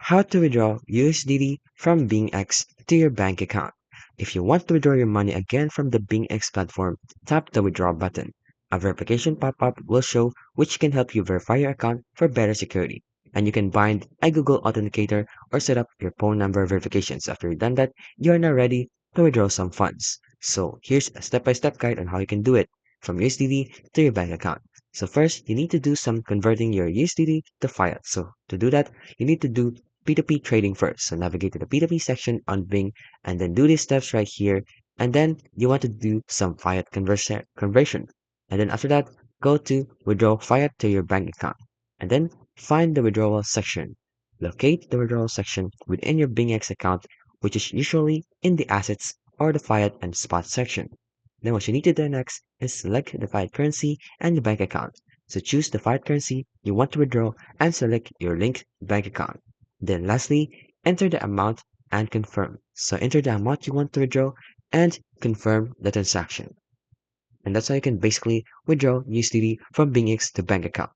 how to withdraw USDT from BingX to your bank account. If you want to withdraw your money again from the BingX platform, tap the withdraw button. A verification pop-up will show which can help you verify your account for better security. And you can bind a Google Authenticator or set up your phone number verifications. After you've done that, you are now ready to withdraw some funds. So here's a step-by-step guide on how you can do it from USDT to your bank account. So first, you need to do some converting your USDT to fiat. So to do that, you need to do P2P trading first. So navigate to the P2P section on Bing and then do these steps right here. And then you want to do some fiat conversion. And then after that, go to withdraw fiat to your bank account. And then find the withdrawal section. Locate the withdrawal section within your BingX account, which is usually in the assets or the fiat and spot section. Then what you need to do next is select the fiat currency and your bank account. So choose the fiat currency you want to withdraw and select your linked bank account. Then lastly, enter the amount and confirm. So enter the amount you want to withdraw and confirm the transaction. And that's how you can basically withdraw USDT from BingX to bank account.